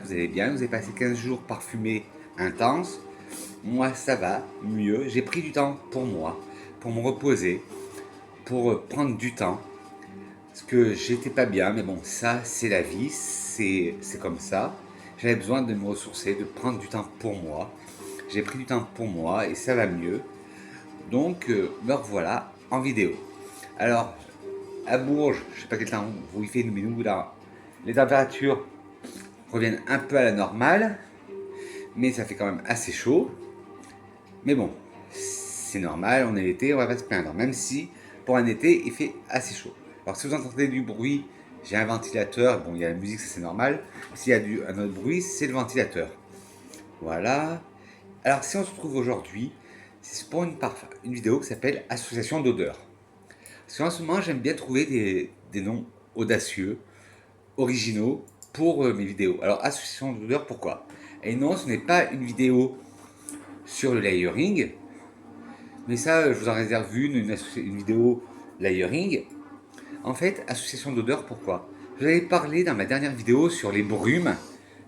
que vous allez bien. Vous avez passé 15 jours parfumés intenses. Moi, ça va mieux. J'ai pris du temps pour moi, pour me reposer, pour prendre du temps. Parce que j'étais pas bien, mais bon, ça, c'est la vie, c'est comme ça. J'avais besoin de me ressourcer, de prendre du temps pour moi. J'ai pris du temps pour moi et ça va mieux. Donc, me revoilà en vidéo. Alors, à Bourges, je sais pas quel temps vous il fait, mais nous, là, les températures reviennent un peu à la normale, mais ça fait quand même assez chaud. Mais bon, c'est normal, on est l'été, on va pas se plaindre, même si pour un été, il fait assez chaud. Alors si vous entendez du bruit, j'ai un ventilateur, bon, il y a la musique, ça c'est normal. S'il y a un autre bruit, c'est le ventilateur. Voilà. Alors si on se trouve aujourd'hui, c'est pour une vidéo qui s'appelle Association d'odeurs. Parce qu'en ce moment, j'aime bien trouver des noms audacieux, originaux pour mes vidéos. Alors, association d'odeurs, pourquoi? Et non, ce n'est pas une vidéo sur le layering, mais ça, je vous en réserve une vidéo layering. En fait, association d'odeurs, pourquoi? Je vous avais parlé dans ma dernière vidéo sur les brumes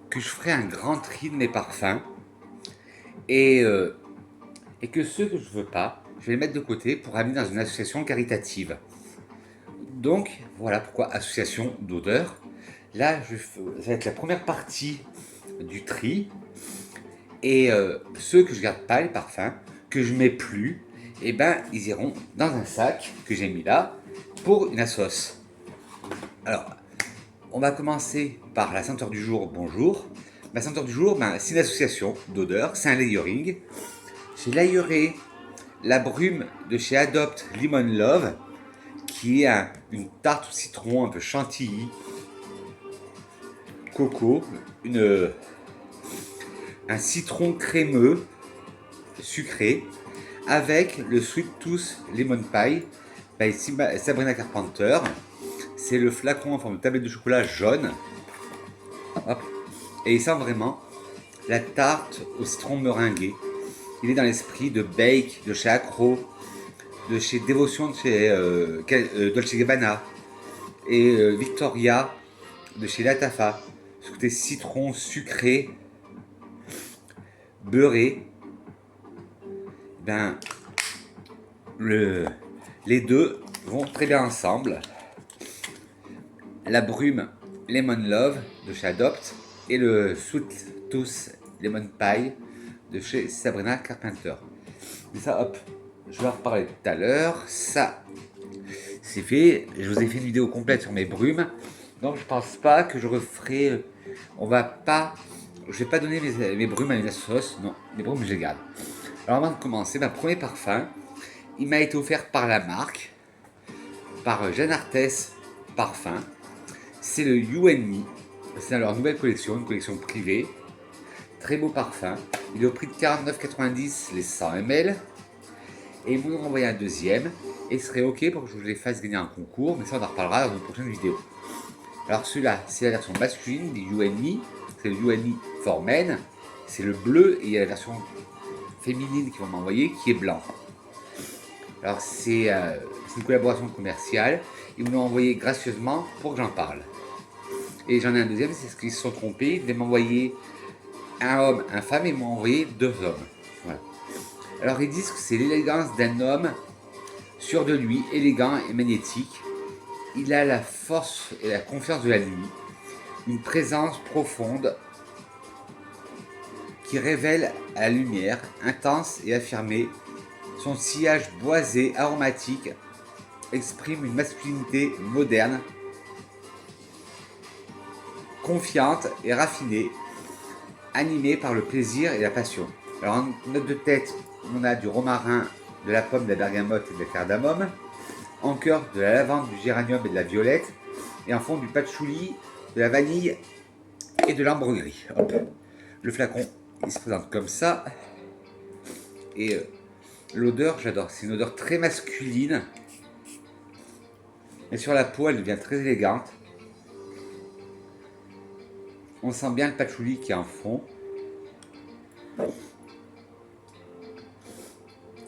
que je ferai un grand tri de mes parfums et, euh, et que ceux que je veux pas, je vais les mettre de côté pour amener dans une association caritative. Donc, voilà pourquoi association d'odeurs. Là, ça va être la première partie du tri. Et ceux que je garde pas, les parfums, que je mets plus, et ben ils iront dans un sac que j'ai mis là pour une assos. Alors, on va commencer par la senteur du jour, bonjour. La senteur du jour, ben, c'est une association d'odeurs, c'est un layering. J'ai layeré la brume de chez Adopt Lemon Love, qui est une tarte au citron un peu chantilly, coco, un citron crémeux, sucré, avec le Sweet Tooth Lemon Pie by Sabrina Carpenter. C'est le flacon en forme de tablette de chocolat jaune. Hop. Et il sent vraiment la tarte au citron meringué. Il est dans l'esprit de Bake, de chez Acro, de chez Dévotion, de chez Dolce Gabbana, et Victoria, de chez Latafa. Ce côté citron sucré, beurré. Ben, les deux vont très bien ensemble. La brume Lemon Love de chez Adopt et le Sweet Tooth Lemon Pie de chez Sabrina Carpenter. Mais ça, hop, je vais en reparler tout à l'heure. Ça, c'est fait. Je vous ai fait une vidéo complète sur mes brumes. Donc je pense pas que je referai. Je vais pas donner mes brumes à une sauce. Non, mes brumes je les garde. Alors avant de commencer, ma premier parfum, il m'a été offert par la marque, par Jeanne Arthès Parfum. C'est le You and Me. C'est dans leur nouvelle collection, une collection privée. Très beau parfum. Il est au prix de 49,90 les 100 ml. Et ils m'ont envoyé un deuxième. Et ce serait ok pour que je vous les fasse gagner un concours. Mais ça, on en reparlera dans une prochaine vidéo. Alors celui-là, c'est la version masculine du You and Me. C'est le You and Me for Men. C'est le bleu. Et il y a la version féminine qu'ils vont m'envoyer qui est blanc. Alors c'est une collaboration commerciale. Ils me l'ont envoyé gracieusement pour que j'en parle. Et j'en ai un deuxième, c'est ce qu'ils se sont trompés. Ils devaient m'envoyer un homme, un femme, et ils m'ont envoyé deux hommes. Voilà. Alors ils disent que c'est l'élégance d'un homme sûr de lui, élégant et magnétique. Il a la force et la confiance de la nuit, une présence profonde qui révèle à la lumière, intense et affirmée. Son sillage boisé, aromatique, exprime une masculinité moderne, confiante et raffinée, animée par le plaisir et la passion. Alors en note de tête, on a du romarin, de la pomme, de la bergamote et de la cardamome. En cœur, de la lavande, du géranium et de la violette. Et en fond, du patchouli, de la vanille et de l'ambre gris. Hop. Le flacon, il se présente comme ça. Et l'odeur, j'adore. C'est une odeur très masculine. Et sur la peau, elle devient très élégante. On sent bien le patchouli qui est en fond.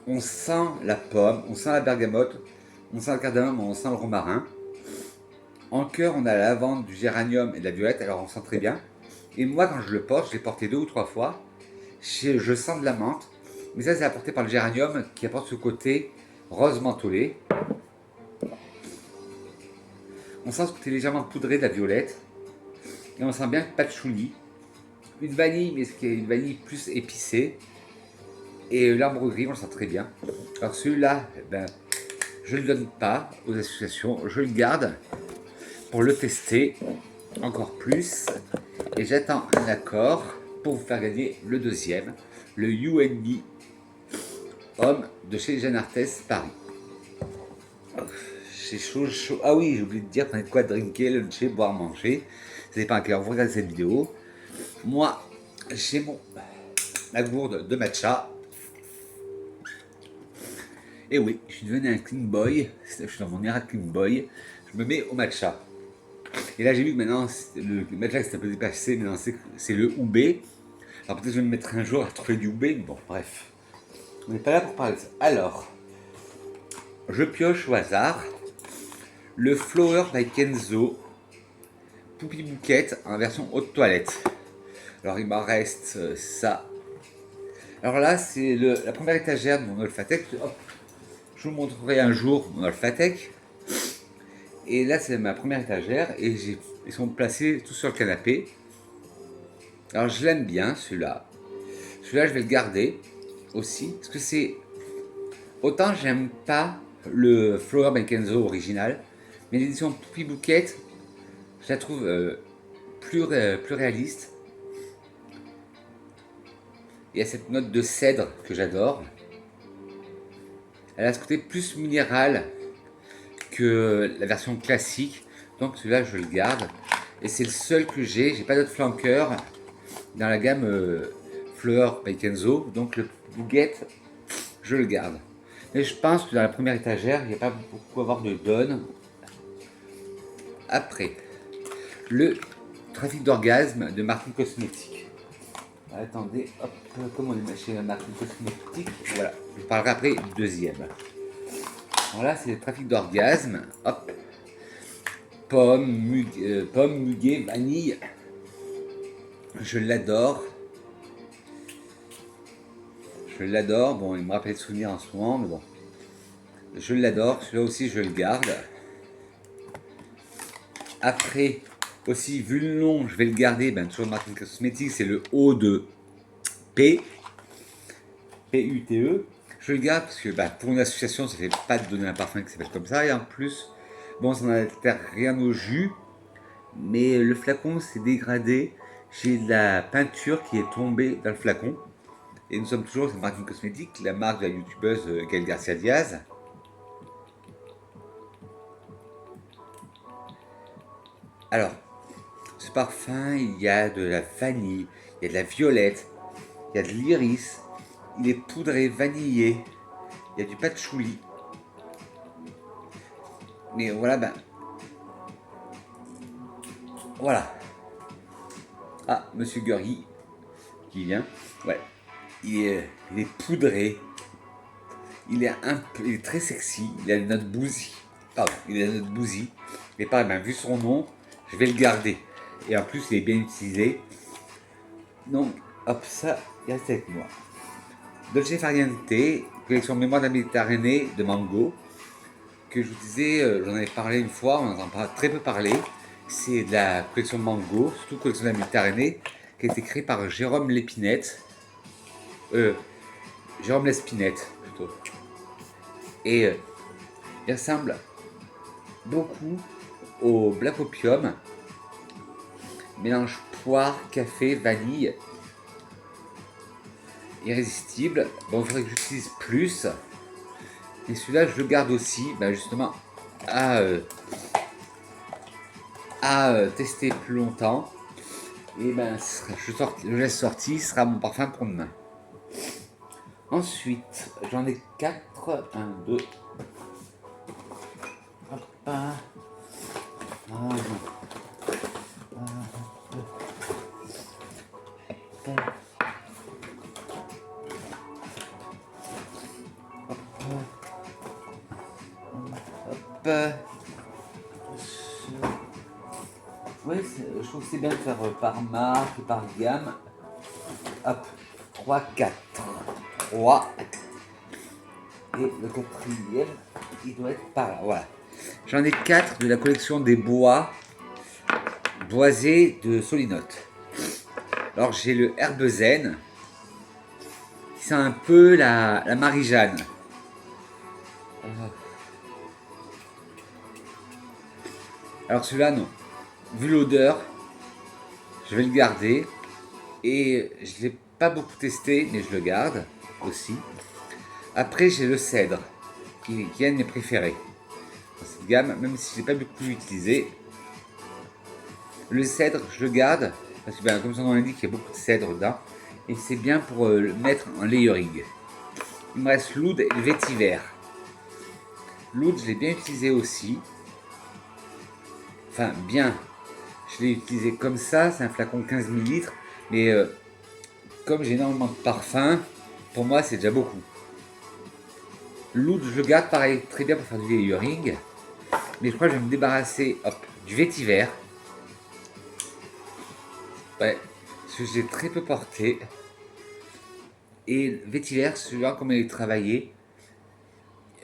On sent la pomme, on sent la bergamote, on sent le cardamome, on sent le romarin. En cœur, on a la lavande, du géranium et de la violette, alors on sent très bien. Et moi, quand je le porte, je l'ai porté 2 ou 3 fois, je sens de la menthe. Mais ça, c'est apporté par le géranium qui apporte ce côté rose mentholé. On sent ce côté légèrement poudré de la violette. Et on sent bien le patchouli. Une vanille, mais c'est une vanille plus épicée. Et l'arbre gris, on le sent très bien. Alors celui-là, ben, je ne le donne pas aux associations. Je le garde pour le tester encore plus. Et j'attends un accord pour vous faire gagner le deuxième. Le UNB Homme de chez Jeanne Arthès Paris. C'est chaud, chaud. Ah oui, j'ai oublié de dire, prenez de quoi drinker, luncher, boire, manger. Ça dépend à quelle heure vous regardez cette vidéo. Moi, j'ai ma gourde de matcha. Et oui, je suis devenu un clean boy. Je suis dans mon era clean boy. Je me mets au matcha. Et là, j'ai vu que maintenant, le matcha c'est un peu dépassé. Maintenant, c'est le oubé. Alors peut-être que je vais me mettre un jour à trouver du oubé. Mais bon, bref. On n'est pas là pour parler de ça. Alors, je pioche au hasard le Flower by Kenzo Poupie Bouquette en version haute toilette. Alors il m'en reste ça. Alors là, c'est la première étagère de mon Olfatec. Hop, je vous montrerai un jour mon Olfatec. Et là, c'est ma première étagère et ils sont placés tous sur le canapé. Alors je l'aime bien celui-là. Celui-là, je vais le garder aussi parce que c'est autant j'aime pas le Flower by Kenzo original, mais l'édition Poupie Bouquette, je la trouve plus réaliste. Il y a cette note de cèdre que j'adore. Elle a ce côté plus minéral que la version classique. Donc celui-là, je le garde. Et c'est le seul que j'ai. J'ai pas d'autres flanqueurs dans la gamme Fleur by Kenzo. Donc le Bouquette, je le garde. Mais je pense que dans la première étagère, il n'y a pas beaucoup à avoir de donne. Après, le trafic d'orgasme de Martin Cosmétique. Attendez, hop, comme on est chez Martin Cosmétique, voilà, je parlerai après du deuxième. Voilà, c'est le trafic d'orgasme, hop, pomme, muguet, vanille, je l'adore. Je l'adore, bon, il me rappelle des souvenirs en ce moment, mais bon, je l'adore, celui-là aussi je le garde. Après, aussi, vu le nom, je vais le garder, ben, toujours Martin Cosmétique, c'est le O de P, P-U-T-E. Je le garde parce que bah, pour une association, ça ne fait pas de donner un parfum qui s'appelle comme ça. Et en plus, bon, ça n'altère rien au jus, mais le flacon s'est dégradé. J'ai de la peinture qui est tombée dans le flacon. Et nous sommes toujours avec Martin Cosmétique, la marque de la youtubeuse Gaëlle Garcia Diaz. Alors, ce parfum, il y a de la vanille, il y a de la violette, il y a de l'iris, il est poudré, vanillé, il y a du patchouli. Mais voilà, ben. Voilà. Ah, Monsieur Gurgui qui vient. Ouais. Il est poudré. Il est très sexy. Il a une note bousy. Pardon, il a une note bousy. Mais pareil, ben, vu son nom, je vais le garder. Et en plus, il est bien utilisé. Donc, hop, ça, il reste avec moi. Dolce Farniente, collection Mémoire de la Méditerranée de Mango, que je vous disais, j'en avais parlé une fois, on en entend très peu parler. C'est de la collection Mango, surtout collection de la Méditerranée, qui a été créée par Jérôme Lespinette. Jérôme Lespinette, plutôt. Et il ressemble beaucoup au Black Opium. Mélange poire, café, vanille. Irrésistible. Bon, il faudrait que j'utilise plus. Et celui-là, je le garde aussi, ben justement, à tester plus longtemps. Et ben, je laisse sortir, ce sera mon parfum pour demain. Ensuite, j'en ai 4. 1, 2. Hop. je trouve que c'est bien de faire par marque et par gamme. Hop, 3, 4. 3. Et le quatrième, il doit être par là. Voilà. J'en ai 4 de la collection des bois boisés de Solinote. Alors j'ai le Herbe Zen, qui sent un peu la Marie-Jeanne. Alors celui-là, non. Vu l'odeur, je vais le garder. Et je ne l'ai pas beaucoup testé, mais je le garde aussi. Après, j'ai le cèdre, qui est un de mes préférés dans cette gamme, même si je n'ai pas beaucoup utilisé. Le cèdre, je le garde, parce que comme son nom l'indique, il y a beaucoup de cèdre dedans. Et c'est bien pour le mettre en layering. Il me reste l'oud et le vétiver. L'oud, je l'ai bien utilisé aussi. Enfin, bien. Je l'ai utilisé comme ça, c'est un flacon 15 ml. Mais comme j'ai énormément de parfum, pour moi, c'est déjà beaucoup. L'oud, je le garde pareil, très bien pour faire du layering. Mais je crois que je vais me débarrasser du vétiver. Ouais, parce que j'ai très peu porté. Et le vétiver, celui-là, comme il est travaillé,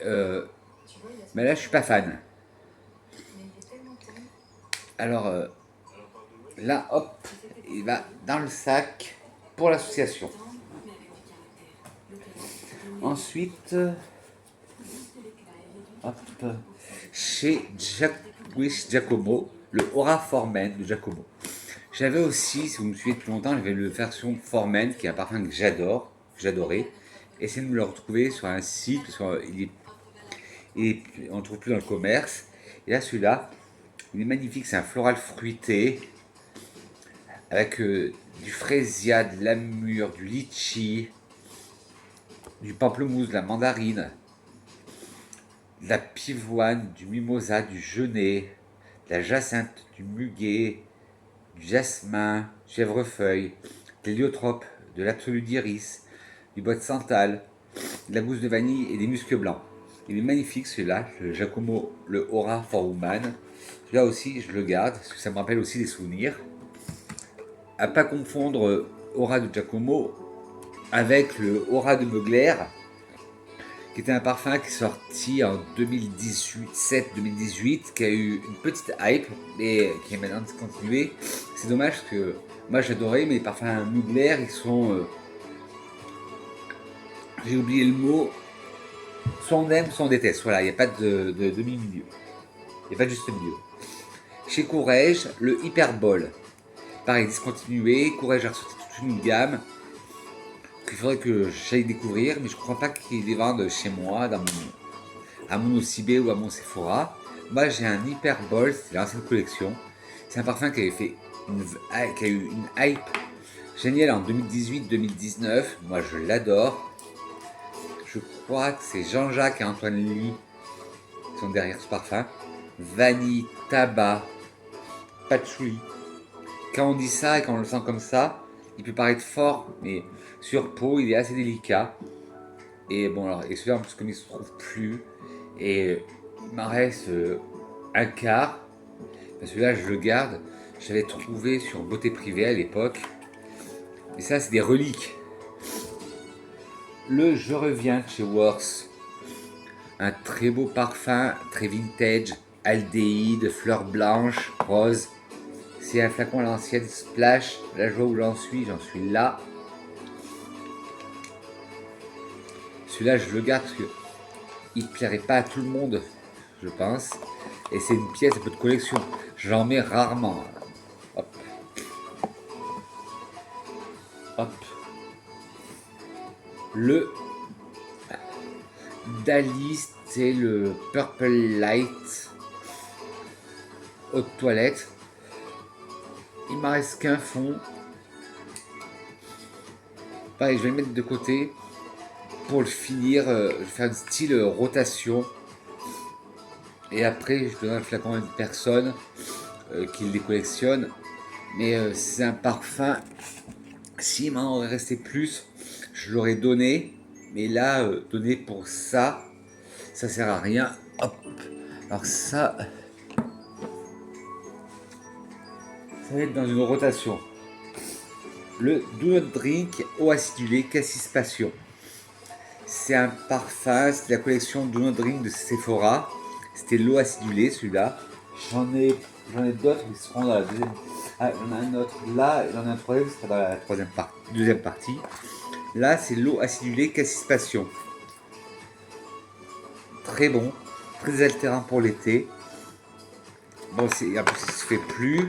mais là, je suis pas fan. Alors, là, hop, il va dans le sac pour l'association. Ensuite, hop, chez Giacomo, le Aura Formen de Giacomo. J'avais aussi, si vous me suivez depuis longtemps, j'avais la version Formen, qui est un parfum que j'adore, que j'adorais. Essayez de me le retrouver sur un site, parce qu'on ne le trouve plus dans le commerce. Et là, celui-là, il est magnifique, c'est un floral fruité, avec du fraisia, de la mûre, du litchi, du pamplemousse, de la mandarine, de la pivoine, du mimosa, du genêt, de la jacinthe, du muguet, du jasmin, du chèvrefeuille, de l'héliotrope, de l'absolu d'iris, du bois de santal, de la gousse de vanille et des muscs blancs. Il est magnifique celui-là, le Giacomo, le Aura for Woman. Celui-là aussi, je le garde, parce que ça me rappelle aussi des souvenirs. À pas confondre Aura de Giacomo avec le Aura de Mugler, qui était un parfum qui est sorti en 2017-2018, qui a eu une petite hype et qui est maintenant discontinué. C'est dommage parce que moi j'adorais, mais les parfums Mugler, ils sont... j'ai oublié le mot. Soit on aime, soit on déteste. Voilà, il n'y a pas de demi-milieu. Il n'y a pas de juste milieu. Chez Courrèges, le Hyperbol. Pareil, discontinué. Courrèges a ressorti toute une gamme qu'il faudrait que j'aille découvrir, mais je ne crois pas qu'ils les vendent chez moi, à mon Ocibé ou à mon Sephora. Moi, j'ai un Hyperbol, c'est l'ancienne collection. C'est un parfum qui qui a eu une hype géniale en 2018-2019. Moi, je l'adore. Je crois que c'est Jean-Jacques et Antoine Lee qui sont derrière ce parfum. Vanille, tabac, patchouli. Quand on dit ça et quand on le sent comme ça, il peut paraître fort, mais sur peau, il est assez délicat. Et bon, alors, et celui-là, en plus, comme il ne se trouve plus, et il m'en reste un quart. Celui-là, je le garde. Je l'avais trouvé sur Beauté Privée à l'époque. Et ça, c'est des reliques. Le Je reviens de chez Worth. Un très beau parfum, très vintage, aldéhyde, fleurs blanches, roses. C'est un flacon à l'ancienne Splash. La joie où j'en suis là. Celui-là, je le garde parce que il ne plairait pas à tout le monde, je pense. Et c'est une pièce un peu de collection. J'en mets rarement. Hop. Hop. Le Dali, c'est le Purple Light eau de toilette. Il m'en reste qu'un fond. Pareil, je vais le mettre de côté. Pour le finir, je vais faire une style rotation. Et après, je donne un flacon à une personne qui les collectionne. Mais c'est un parfum. S'il m'en aurait resté plus, je l'aurais donné. Mais là, donner pour ça, ça sert à rien. Hop. Alors ça, Ça va être dans une rotation. Le Do Not Drink eau acidulée Cassis Passion. C'est un parfum, c'est la collection Do Not Drink de Sephora. C'était l'eau acidulée celui-là. J'en ai d'autres, ils seront dans la deuxième. Ah, j'en ai un autre là, et j'en ai un troisième, ce sera dans la deuxième partie. Là, c'est l'eau acidulée Cassis Passion. Très bon, très altérant pour l'été. Bon, en plus, il se fait plus.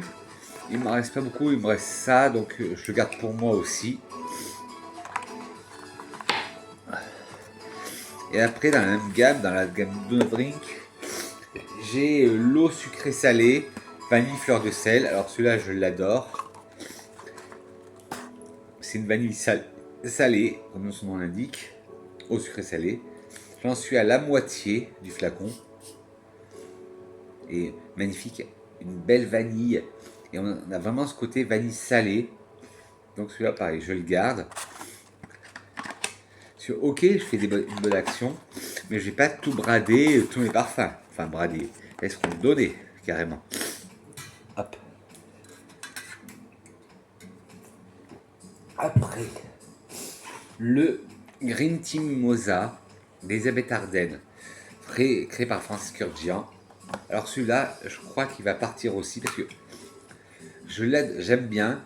Il m'en reste pas beaucoup, il me reste ça, donc je le garde pour moi aussi. Et après, dans la même gamme, dans la gamme Do Not Drink, j'ai l'eau sucrée salée, vanille fleur de sel. Alors celui-là, je l'adore. C'est une vanille salée, comme son nom l'indique, eau sucrée salée. J'en suis à la moitié du flacon. Et magnifique, une belle vanille. Et on a vraiment ce côté vanille salée. Donc celui-là, pareil, je le garde. Ok, je fais une bonne action, mais je vais pas tout brader, tous mes parfums. Enfin, brader, laisse-moi me donner, carrément. Hop. Après, le Green Tea Mimosa d'Elisabeth Arden, créé par Francis Kurkdjian. Alors celui-là, je crois qu'il va partir aussi, parce que je l'aide, j'aime bien,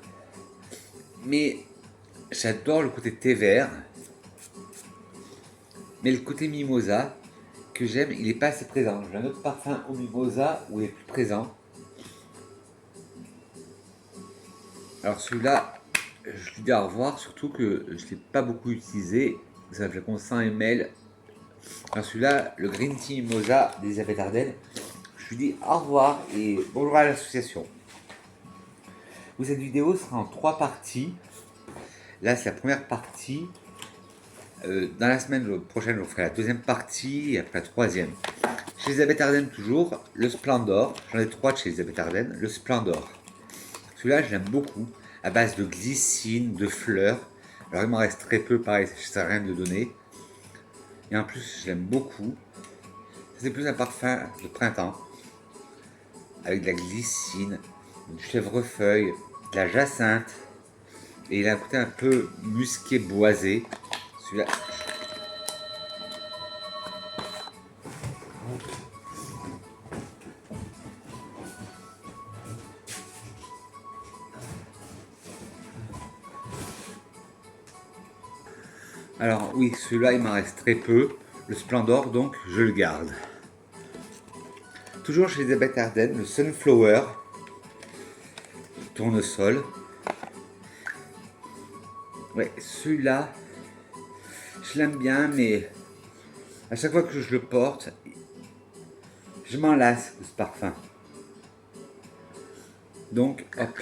mais j'adore le côté thé vert. Mais le côté mimosa que j'aime, il n'est pas assez présent. J'ai un autre parfum au mimosa où il est plus présent. Alors celui-là, je lui dis au revoir, surtout que je ne l'ai pas beaucoup utilisé. C'est un flacon 100 ml. Alors celui-là, le Green Tea Mimosa d'Elisabeth Arden, je lui dis au revoir et bonjour à l'association. Cette vidéo sera en 3 parties. Là, c'est la première partie. Dans la semaine prochaine, je vous ferai la deuxième partie et après la troisième. Chez Elisabeth Arden, toujours, le Splendor. J'en ai 3 de chez Elisabeth Arden. Le Splendor. Celui-là, je l'aime beaucoup. À base de glycine, de fleurs. Alors, il m'en reste très peu, pareil, ça ne sert à rien de le donner. Et en plus, je l'aime beaucoup. C'est plus un parfum de printemps. Avec de la glycine, du chèvrefeuille, de la jacinthe. Et il a un côté un peu musqué, boisé. Celui-là. Alors oui, celui-là, il m'en reste très peu. Le Splendor, donc, je le garde. Toujours chez Elisabeth Arden, le Sunflower. Tournesol. Ouais, celui-là, je l'aime bien, mais à chaque fois que je le porte, je m'en lasse de ce parfum. Donc, hop.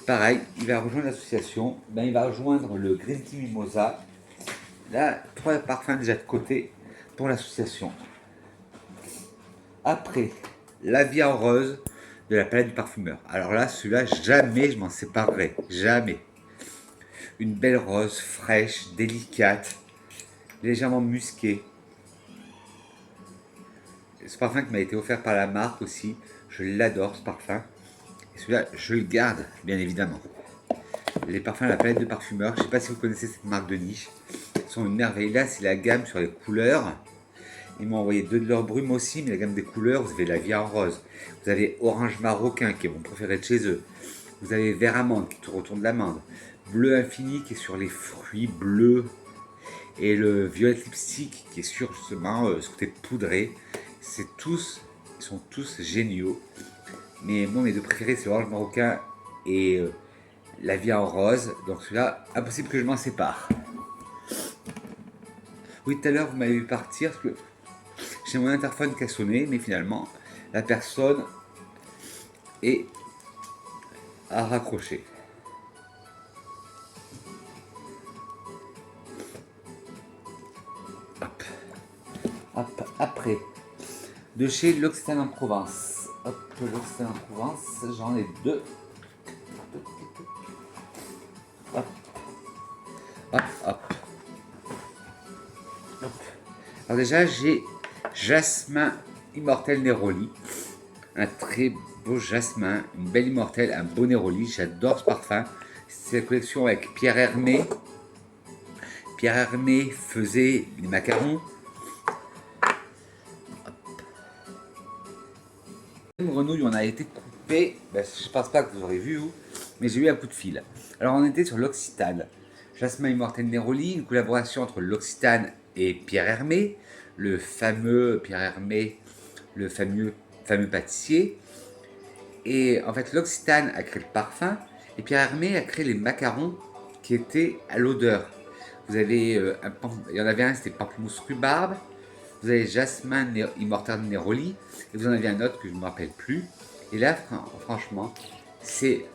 Pareil, il va rejoindre l'association. Ben, il va rejoindre le Green Tea Mimosa. Là, 3 parfums déjà de côté pour l'association. Après, la vie en rose de la palette du parfumeur. Alors là, celui-là, jamais je m'en séparerai. Jamais. Une belle rose fraîche, délicate, légèrement musquée. Ce parfum qui m'a été offert par la marque aussi. Je l'adore, ce parfum. Et celui-là, je le garde, bien évidemment. Les parfums de la palette de parfumeur. Je ne sais pas si vous connaissez cette marque de niche. Ils sont une merveille. Là, c'est la gamme sur les couleurs. Ils m'ont envoyé 2 de leur brume aussi, mais la gamme des couleurs, vous avez la vie en rose. Vous avez orange marocain, qui est mon préféré de chez eux. Vous avez vert amande, qui te retourne l'amande. Bleu infini, qui est sur les fruits bleus. Et le violet lipstick, qui est sur justement ce côté poudré. Ils sont tous géniaux. Mais moi, mes 2 préférés, c'est l'orange marocain et la vie en rose. Donc celui-là, impossible que je m'en sépare. Oui, tout à l'heure, vous m'avez vu partir parce que j'ai mon interphone qui a sonné, mais finalement, la personne a raccroché. Hop. Hop. Après, de chez L'Occitane en Provence. Hop, L'Occitane en Provence, j'en ai 2. Hop. Hop, hop. Hop. Alors déjà, j'ai Jasmin Immortel Neroli. un très beau jasmin, une belle immortelle, un beau néroli. J'adore ce parfum. C'est la collection avec Pierre Hermé. Pierre Hermé faisait les macarons. Une grenouille, on a été coupé. Ben, je pense pas que vous aurez vu, mais j'ai eu un coup de fil. Alors on était sur l'Occitane. Jasmin immortel Néroli, une collaboration entre l'Occitane et Pierre Hermé, le fameux Pierre Hermé, le fameux pâtissier. Et en fait, l'Occitane a créé le parfum et Pierre Hermé a créé les macarons qui étaient à l'odeur. Vous avez il y en avait un, c'était pamplemousse rhubarbe. Vous avez jasmin immortel Néroli et vous en avez un autre que je ne me rappelle plus. Et là, franchement, c'est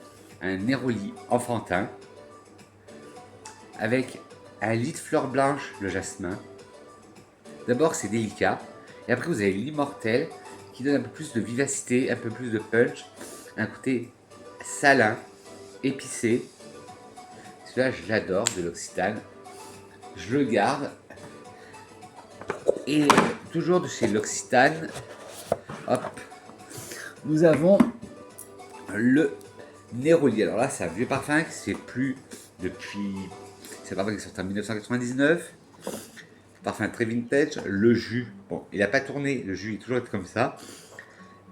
un Néroli enfantin avec un lit de fleurs blanches, le jasmin. D'abord, c'est délicat. Et après, vous avez l'immortel qui donne un peu plus de vivacité, un peu plus de punch, un côté salin, épicé. Celui-là, je l'adore, de l'Occitane. Je le garde. Et toujours de chez l'Occitane, hop, nous avons le Néroli. Alors là, c'est un vieux parfum qui ne se fait plus depuis... C'est un parfum qui est sorti en 1999. Parfum très vintage. Le jus, bon, il n'a pas tourné, le jus est toujours comme ça.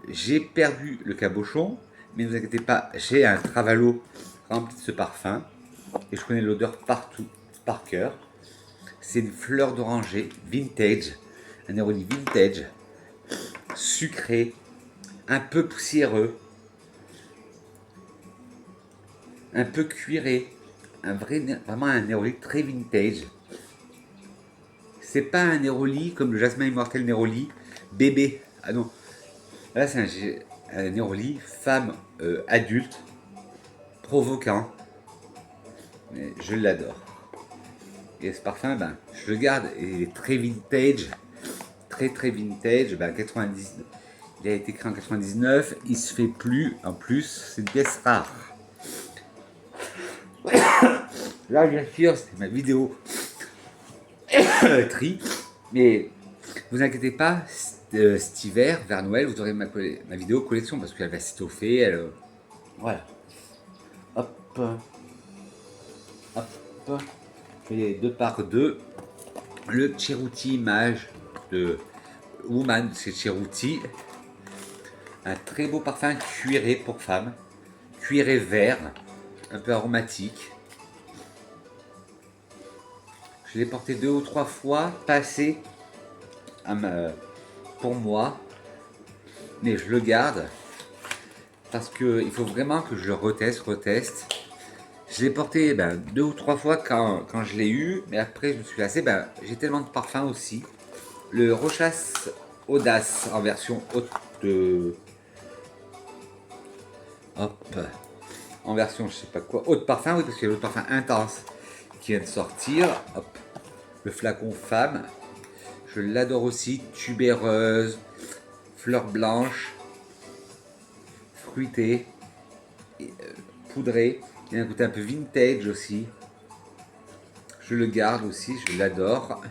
J'ai perdu le cabochon, mais ne vous inquiétez pas, j'ai un travalo rempli de ce parfum. Et je connais l'odeur partout, par cœur. C'est une fleur d'oranger vintage, un néroli vintage, sucré, un peu poussiéreux, un peu cuiré, vraiment un néroli très vintage. C'est pas un néroli comme le jasmin immortel néroli bébé. Ah non, là c'est un néroli femme adulte, provoquant. Mais je l'adore. Et ce parfum, ben, je le garde, il est très vintage, très vintage. Ben, 90, il a été créé en 99, il se fait plus. En plus, c'est une pièce rare. Là, bien sûr, c'était ma vidéo tri, mais vous inquiétez pas, cet hiver, vers Noël, vous aurez ma vidéo collection parce qu'elle va s'étoffer. Voilà. Hop, hop. Et 2 par 2. Le Cerruti Mage de Woman, c'est Cerruti. Un très beau parfum cuiré pour femme. Cuiré vert, un peu aromatique. Je l'ai porté 2 ou 3 fois, passé pour moi. Mais je le garde parce qu'il faut vraiment que je le reteste. Je l'ai porté 2 ou 3 fois quand je l'ai eu, mais après je me suis lassé. J'ai tellement de parfums aussi. Le Rochas Audace en version haute de... Hop. En version je sais pas quoi. Haute parfum, oui, parce qu'il y a l'autre parfum intense qui vient de sortir. Hop. Le flacon femme. Je l'adore aussi. Tubéreuse, fleurs blanches, fruitée, poudrée. Il y a un côté un peu vintage aussi. Je le garde aussi, je l'adore.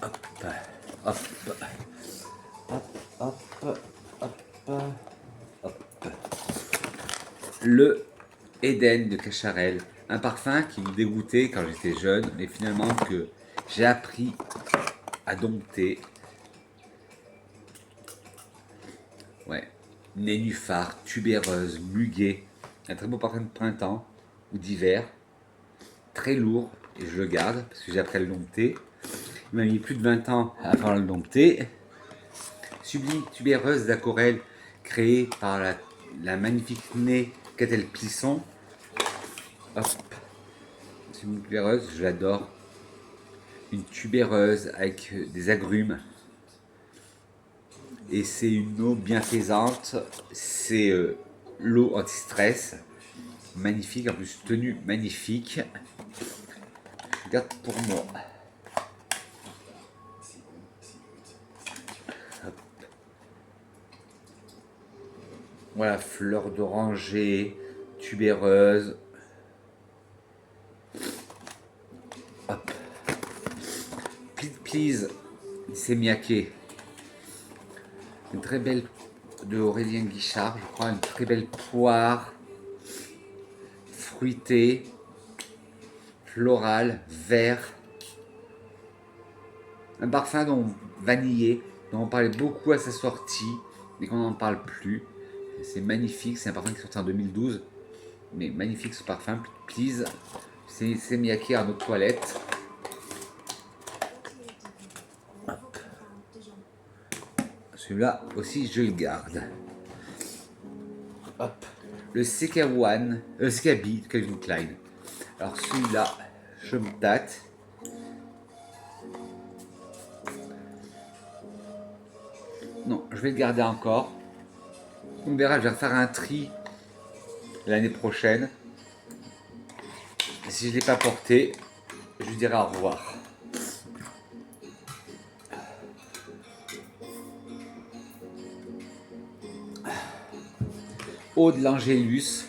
Hop, hop, hop, hop, hop, hop. Le Eden de Cacharel, un parfum qui me dégoûtait quand j'étais jeune, mais finalement que j'ai appris à dompter. Ouais, nénuphar, tubéreuse, muguet, un très beau parfum de printemps ou d'hiver, très lourd, et je le garde parce que j'ai appris à le dompter. Il m'a mis plus de 20 ans avant de le dompter. Sublime tubéreuse d'aquarelle créée par la magnifique nez Catel Plisson. Hop, sublime tubéreuse, je l'adore. Une tubéreuse avec des agrumes. Et c'est une eau bienfaisante, c'est l'eau anti-stress, magnifique, en plus tenue magnifique. Je garde pour moi. Hop. Voilà, fleur d'oranger, tubéreuse. Hop. Please Semiake. Une très belle de Aurélien Guichard, je crois, une très belle poire fruitée, florale, vert. Un parfum vanillé, dont on parlait beaucoup à sa sortie, mais qu'on n'en parle plus. C'est magnifique, c'est un parfum qui est sorti en 2012, mais magnifique ce parfum. Please, c'est Miyake en eau de toilette. Celui-là aussi, je le garde. Hop. Le CK1, CKB de Calvin Klein. Alors celui-là, je me tâte. Non, je vais le garder encore. On verra, je vais refaire un tri l'année prochaine. Si je ne l'ai pas porté, je lui dirai au revoir. Eau de l'Angélus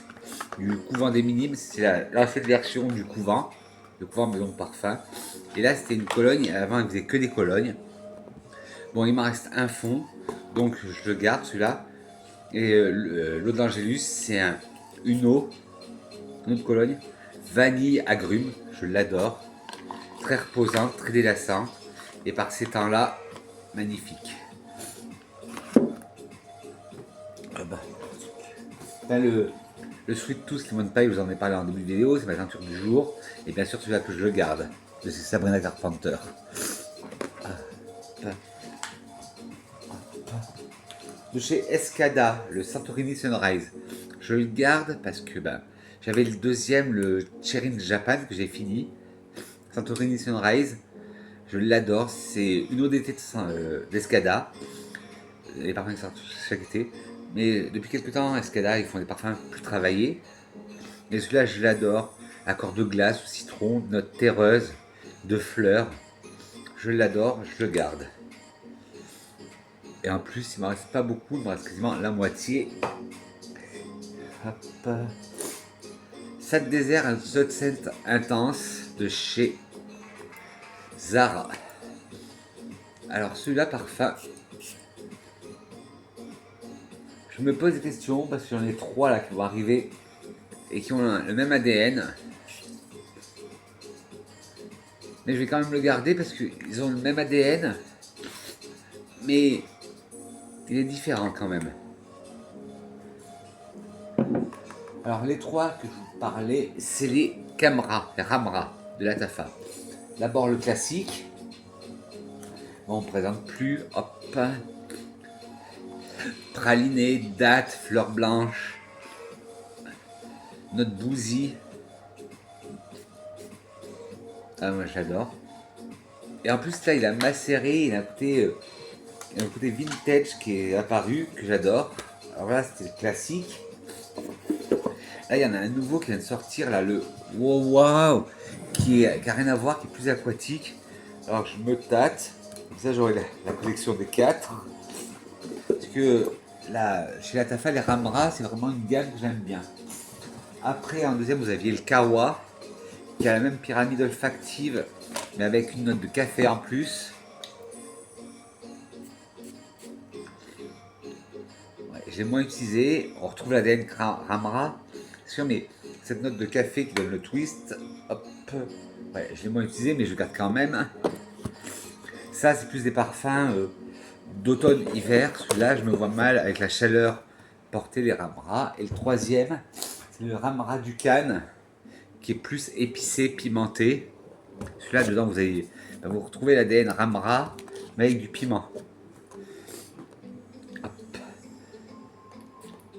du couvent des Minimes, c'est l'ancienne version du couvent, le couvent maison de parfum. Et là, c'était une cologne. Avant, il faisait que des colognes. Bon, il m'en reste un fond, donc je le garde celui-là. Et l'eau de l'Angélus, c'est une eau de cologne, vanille agrumes, je l'adore. Très reposante, très délassante. Et par ces temps-là, magnifique. Là, le Sweet Tooth Lemon Pie, je vous en ai parlé en début de vidéo, c'est ma teinture du jour. Et bien sûr, celui-là que je le garde, de Sabrina Carpenter. De chez Escada, le Santorini Sunrise. Je le garde parce que j'avais le deuxième, le Cherin Japan, que j'ai fini. Santorini Sunrise, je l'adore. C'est une eau d'été d'Escada. Les parfums qui sortent chaque été. Mais depuis quelques temps, Escada, ils font des parfums plus travaillés. Et celui-là, je l'adore. Accord de glace, citron, note terreuse, de fleurs. Je l'adore, je le garde. Et en plus, il ne me reste pas beaucoup, il me reste quasiment la moitié. Hop. Sad Désert, un Sunset intense de chez Zara. Alors celui-là, parfum. Je me pose des questions parce que j'en ai 3 là qui vont arriver et qui ont le même ADN. Mais je vais quand même le garder parce qu'ils ont le même ADN. Mais il est différent quand même. Alors les 3 que je vous parlais, c'est les Camra, les Ramra de la Tafa. D'abord le classique. Bon, on ne présente plus. Hop. Praliné, date, fleur blanche. Notre bousille. Ah, moi j'adore. Et en plus là, il a macéré, il a un côté vintage qui est apparu, que j'adore. Alors là, c'était le classique. Là, il y en a un nouveau qui vient de sortir, là, le wow, qui a rien à voir, qui est plus aquatique. Alors je me tâte. Comme ça, j'aurai la collection des 4. Parce que là, chez la Tafa, les Ramra, c'est vraiment une gamme que j'aime bien. Après, en deuxième, vous aviez le Kawa, qui a la même pyramide olfactive, mais avec une note de café en plus. Ouais, j'ai moins utilisé. On retrouve l'ADN Ramra. Sûr, mais cette note de café qui donne le twist, hop, ouais, je l'ai moins utilisé, mais je garde quand même. Ça, c'est plus des parfums d'automne-hiver. Celui-là, je me vois mal avec la chaleur porter les Ramra. Et le troisième, c'est le Ramra du Cannes, qui est plus épicé, pimenté. Celui-là, dedans, vous retrouvez l'ADN Ramra, mais avec du piment. Hop.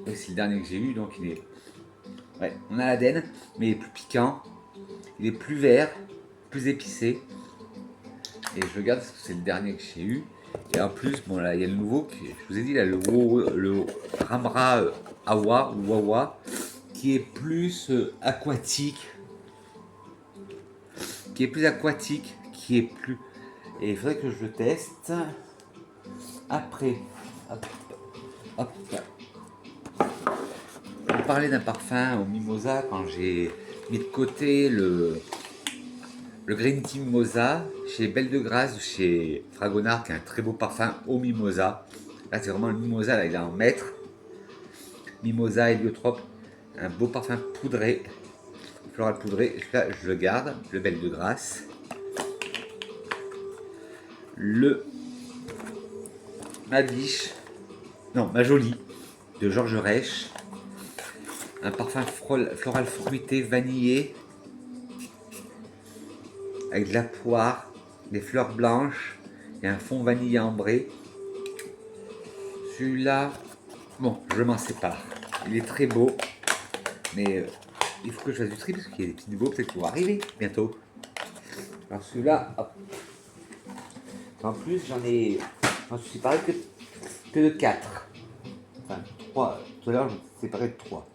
Et c'est le dernier que j'ai eu, donc il est... Ouais, on a l'ADN, mais il est plus piquant, il est plus vert, plus épicé. Et je regarde parce que c'est le dernier que j'ai eu. Et en plus, bon là, il y a le nouveau, je vous ai dit là, le Ramra Awa ou Wawa, qui est plus aquatique. Qui est plus aquatique, qui est plus... Et il faudrait que je le teste. Après, hop, hop. On parlait d'un parfum au mimosa quand j'ai mis de côté le le Green Tea Mimosa chez Belle de Grâce, chez Fragonard, qui a un très beau parfum au mimosa. Là, c'est vraiment le mimosa, là, il est en maître. Mimosa héliotrope, un beau parfum poudré, floral poudré. Là, je le garde, le Belle de Grâce. Le Ma Biche, non, Ma Jolie, de Georges Reich. Un parfum floral fruité, vanillé, avec de la poire, des fleurs blanches et un fond vanillé ambré. Celui-là, bon, je m'en sépare. Il est très beau, mais il faut que je fasse du tri parce qu'il y a des petits nouveaux peut-être qui vont arriver bientôt. Alors celui-là, hop. En plus, j'en suis séparé que de 4. Enfin, 3. Tout à l'heure, je me suis séparé de 3.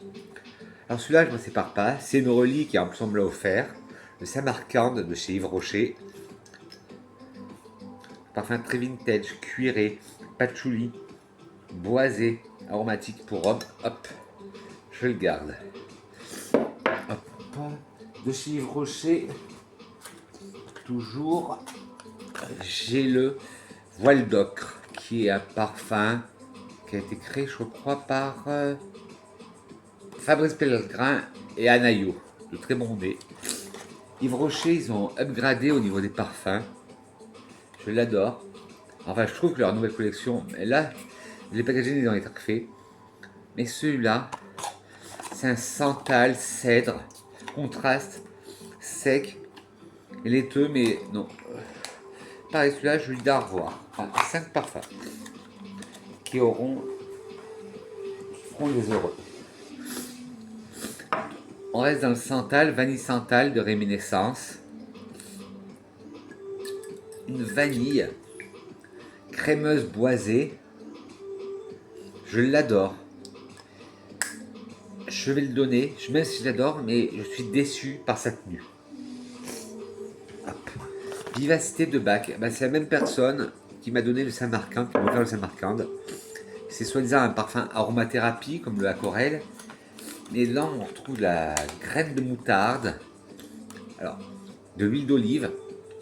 Alors celui-là, je ne me sépare pas. C'est une relique qui en plus on me l'a offert. Le Samarcande de chez Yves Rocher. Parfum très vintage, cuiré, patchouli, boisé, aromatique pour homme. Hop, je le garde. Hop, de chez Yves Rocher, toujours, j'ai le Voile d'ocre, qui est un parfum qui a été créé, je crois, par Fabrice Pellegrin et Anaïo, de très bon nez. Yves Rocher, ils ont upgradé au niveau des parfums. Je l'adore. Enfin, je trouve que leur nouvelle collection, mais là, les packaging ils ont été faits. Mais celui-là, c'est un santal, cèdre, contraste, sec, et laiteux, mais non. Pareil, celui-là, je lui dis au revoir. Enfin, 5 parfums qui feront les heureux. On reste dans le santal, vanille santal de réminiscence. Une vanille crémeuse boisée. Je l'adore. Je vais le donner, même si je l'adore, mais je suis déçu par sa tenue. Hop. Vivacité de Bac, ben, c'est la même personne qui m'a donné le Samarcande, qui m'a offert le Samarcande. C'est soi-disant un parfum aromathérapie comme le Aquarelle. Mais là, on retrouve la graine de moutarde, alors de l'huile d'olive.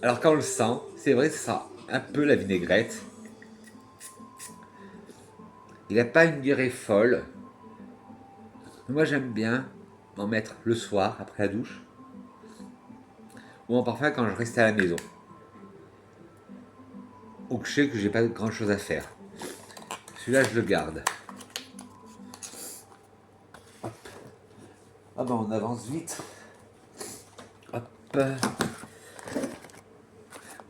Alors quand on le sent, c'est vrai, ça sent un peu la vinaigrette. Il n'a pas une durée folle. Moi, j'aime bien m'en mettre le soir après la douche, ou en parfum quand je reste à la maison, ou que je sais que j'ai pas grand chose à faire. Celui-là, je le garde. Hop. Ah ben, on avance vite. Hop.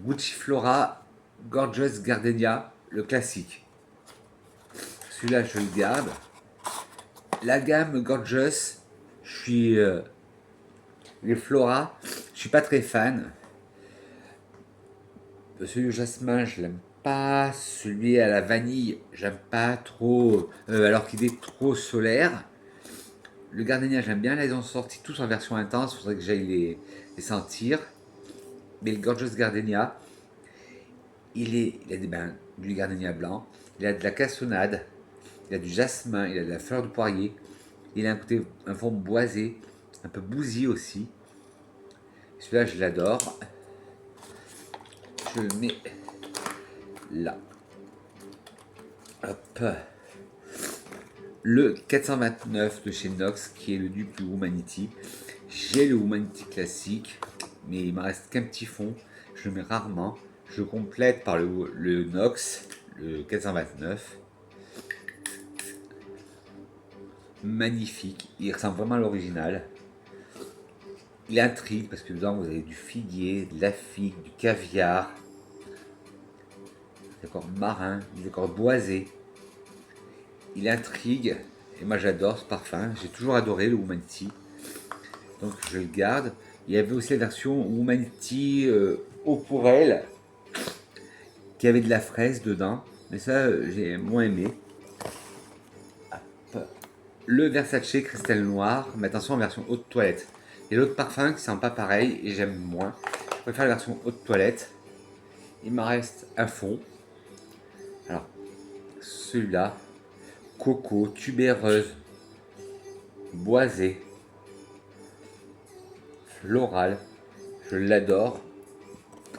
Gucci Flora Gorgeous Gardenia, le classique. Celui-là, je le garde. La gamme Gorgeous, je suis les Flora, je suis pas très fan. Celui au jasmin, je l'aime pas. Celui à la vanille, j'aime pas trop, alors qu'il est trop solaire. Le Gardenia, j'aime bien. Là, ils ont sorti tous en version intense. Il faudrait que j'aille les sentir. Mais le Gorgeous Gardenia, il a du Gardenia blanc. Il a de la cassonade. Il a du jasmin. Il a de la fleur de poirier. Il a un fond boisé. Un peu bousillé aussi. Celui-là, je l'adore. Je le mets là. Hop. Le 429 de chez Nox, qui est le dupe du Humanity. J'ai le Humanity classique, mais il ne me reste qu'un petit fond. Je le mets rarement. Je complète par le Nox, le 429. Magnifique. Il ressemble vraiment à l'original. Il intrigue parce que dedans vous avez du figuier, de la figue, du caviar, des accords marins, des accords boisés. Il intrigue et moi j'adore ce parfum. J'ai toujours adoré le Humanity. Donc je le garde. Il y avait aussi la version Humanity eau pour elle qui avait de la fraise dedans, mais ça j'ai moins aimé. Hop. Le Versace Cristal Noir, mais attention en version haute toilette. Il y a l'autre parfum qui sent pas pareil et j'aime moins. Je préfère la version haute toilette. Il m'en reste un fond. Alors celui-là, coco, tubéreuse, boisé, floral, je l'adore.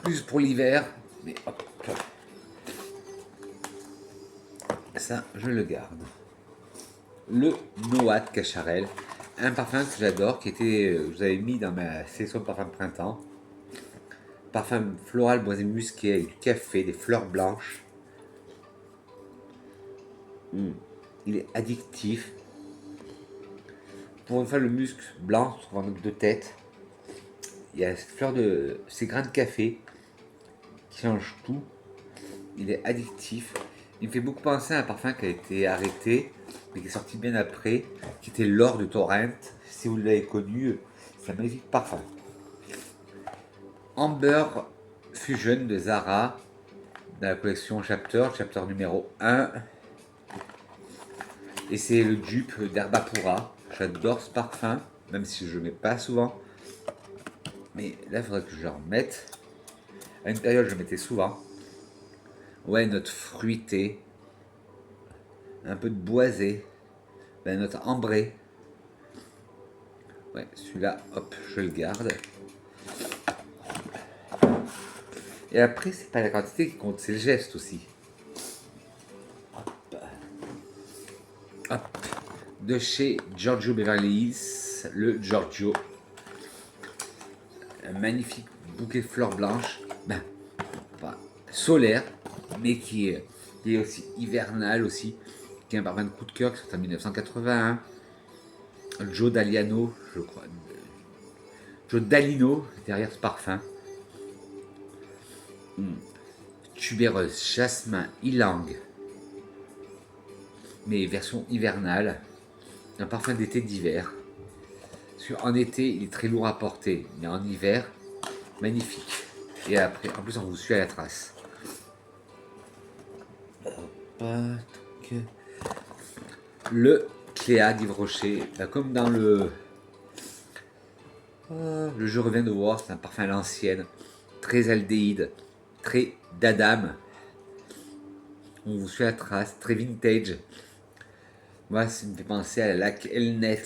plus pour l'hiver, mais hop. Ça, je le garde. Le Noah de Cacharel, un parfum que j'adore, qui était, je vous avais mis dans ma sélection de parfum de printemps. Parfum floral boisé musqué avec du café, des fleurs blanches. Il est addictif. Pour une fois, le musc blanc se trouve en deux têtes. Il y a cette fleur de ces grains de café qui changent tout. Il est addictif. Il me fait beaucoup penser à un parfum qui a été arrêté, mais qui est sorti bien après, qui était l'or de Torrent. Si vous l'avez connu, c'est un magnifique parfum. Amber Fusion de Zara, dans la collection Chapter numéro 1. Et c'est le dupe d'Herbapura. J'adore ce parfum, même si je ne le mets pas souvent. Mais là, il faudrait que je le remette. À une période, je le mettais souvent. Ouais, note fruitée. Un peu de boisé. La note ambrée. Ouais, celui-là, hop, je le garde. Et après, c'est pas la quantité qui compte, c'est le geste aussi. Hop. Hop. De chez Giorgio Beverly Hills, le Giorgio. Un magnifique bouquet de fleurs blanches, pas solaire, mais qui est aussi hivernal aussi, qui est un parfum de coup de cœur qui sort en 1981. Joe Daliano, je crois. Joe Dalino derrière ce parfum. Tubéreuse, jasmin, ylang, mais version hivernale. Un parfum d'été d'hiver. En été, il est très lourd à porter, mais en hiver, magnifique. Et après, en plus, on vous suit à la trace. Le Cléa d'Yves Rocher, comme dans le Je reviens de voir, c'est un parfum à l'ancienne, très aldéhyde, très d'Adam. On vous suit à la trace, très vintage. Moi, ça me fait penser à la laque Elnet,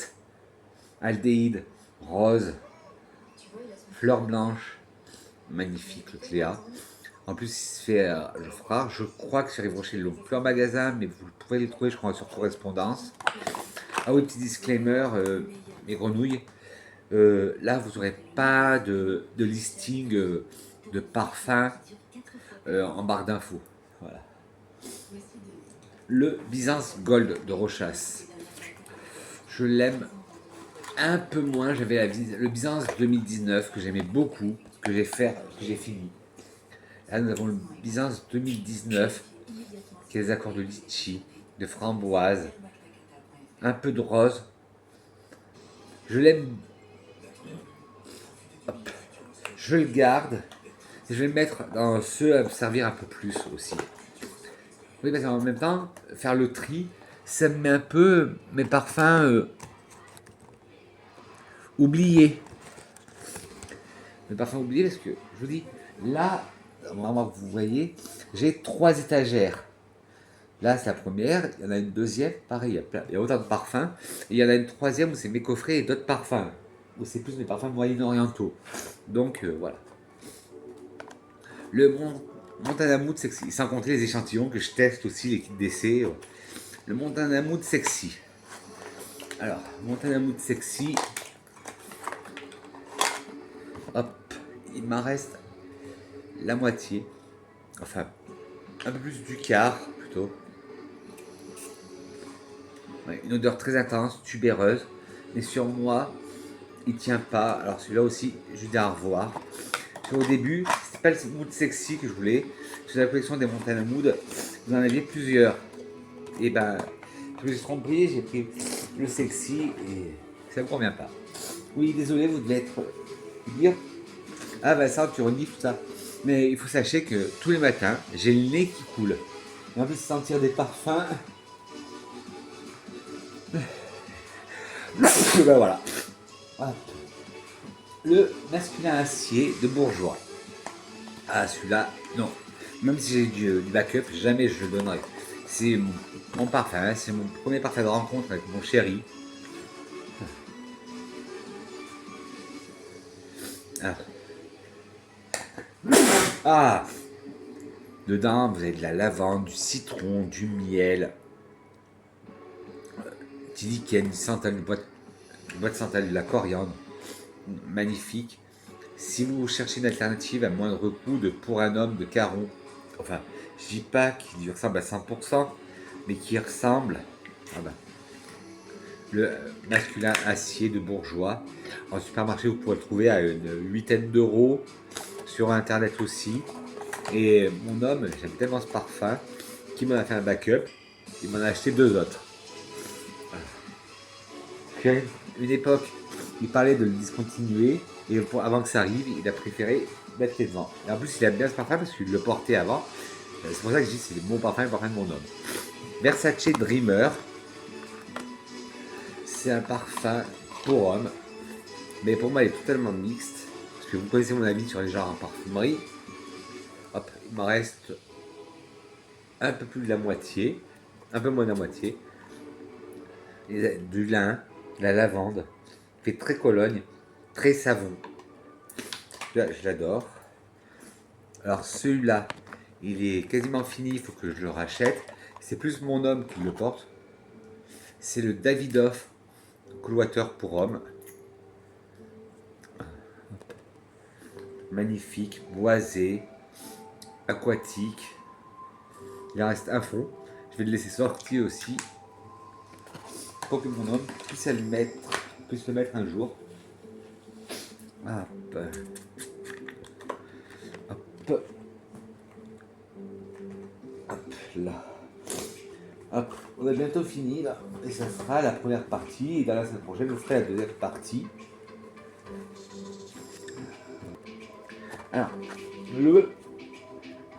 aldéhyde, rose, fleurs blanches, magnifique le Cléa. En plus, il se fait, je crois que sur Yves Rocher, ils l'ont plus en magasin, mais vous pouvez le trouver, je crois, sur correspondance. Ah oui, petit disclaimer, mes grenouilles, là, vous n'aurez pas de listing de parfums en barre d'infos. Voilà. Le Byzance Gold de Rochas. Je l'aime un peu moins. J'avais le Byzance 2019 que j'aimais beaucoup, que j'ai fini. Là, nous avons le Byzance 2019, qui est des accords de litchi, de framboise, un peu de rose. Je l'aime. Hop. Je le garde. Et je vais le mettre dans ceux à me servir un peu plus aussi. Oui, parce qu'en même temps, faire le tri, ça me met un peu mes parfums oubliés. Mes parfums oubliés parce que, je vous dis, là, vous voyez, j'ai 3 étagères. Là, c'est la première, il y en a une deuxième, pareil, il y a autant de parfums. Et il y en a une troisième où c'est mes coffrets et d'autres parfums, où c'est plus mes parfums moyen-orientaux. Donc, voilà. Le Montana Mood Sexy, sans compter les échantillons que je teste aussi, les kits d'essai. Le Montana Mood Sexy. Alors, Montana Mood Sexy. Hop, il m'en reste la moitié. Enfin, un peu plus du quart, plutôt. Ouais, une odeur très intense, tubéreuse. Mais sur moi, il tient pas. Alors celui-là aussi, je vais dire au revoir. Au début, c'était pas le mood sexy que je voulais. Sur la collection des Montana Mood, vous en aviez plusieurs. Et ben, je me suis trompé, j'ai pris le sexy et ça ne me convient pas. Oui, désolé, vous devez dire, ah ben ça, tu renifles tout ça. Mais il faut sachez que tous les matins, j'ai le nez qui coule. Et en plus, sentir des parfums. Ben voilà. Voilà. Le masculin acier de Bourjois. Ah, celui-là, non. Même si j'ai du backup, jamais je le donnerai. C'est mon parfum, hein, c'est mon premier parfum de rencontre avec mon chéri. Ah. Ah, dedans, vous avez de la lavande, du citron, du miel. Tu dis qu'il y a une boîte de santal, de la coriandre. Magnifique. Si vous cherchez une alternative à moindre coût de pour un homme de Caron, enfin, je dis pas qu'il lui ressemble à 100%, mais qui ressemble ah ben, le masculin acier de bourgeois. En supermarché, vous pouvez le trouver à une huitaine d'euros, sur internet aussi. Et mon homme, j'aime tellement ce parfum, qu'il m'en a fait un backup, il m'en a acheté 2 autres. Puis à une époque, il parlait de le discontinuer, et avant que ça arrive, il a préféré mettre les devants. Et en plus, il aime bien ce parfum parce qu'il le portait avant. C'est pour ça que je dis que c'est mon parfum, le parfum de mon homme. Versace Dreamer, c'est un parfum pour homme, mais pour moi, il est totalement mixte. Parce que vous connaissez mon avis sur les genres en parfumerie. Hop, il m'en reste un peu plus de la moitié, un peu moins de la moitié. Du lin, de la lavande, fait très Cologne, très savon. Là, je l'adore. Alors celui-là, il est quasiment fini, il faut que je le rachète. C'est plus mon homme qui le porte. C'est le Davidoff Cool Water pour homme. Magnifique, boisé, aquatique. Il en reste un fond. Je vais le laisser sortir aussi pour que mon homme puisse le mettre un jour. Hop. Hop. Hop là. Hop. On a bientôt fini là. Et ça sera la première partie. Et dans la semaine prochaine, je ferai la deuxième partie. Alors, le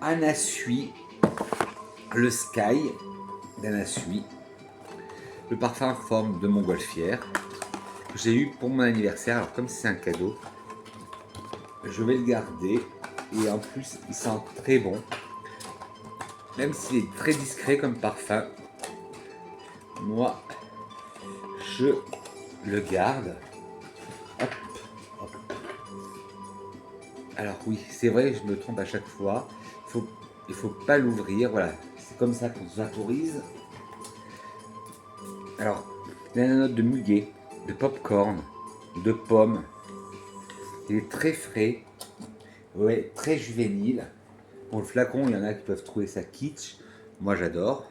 Anna Sui, le Sky d'Anna Sui, le parfum en forme de montgolfière que j'ai eu pour mon anniversaire. Alors comme c'est un cadeau, je vais le garder et en plus il sent très bon, même s'il est très discret comme parfum. Moi, je le garde. Hop, hop. Alors oui, c'est vrai, je me trompe à chaque fois. Il faut pas l'ouvrir, voilà. C'est comme ça qu'on s'autorise. Alors, il y a une note de muguet, de popcorn, de pomme. Il est très frais, ouais, très juvénile. Bon, le flacon, il y en a qui peuvent trouver ça kitsch. Moi, j'adore.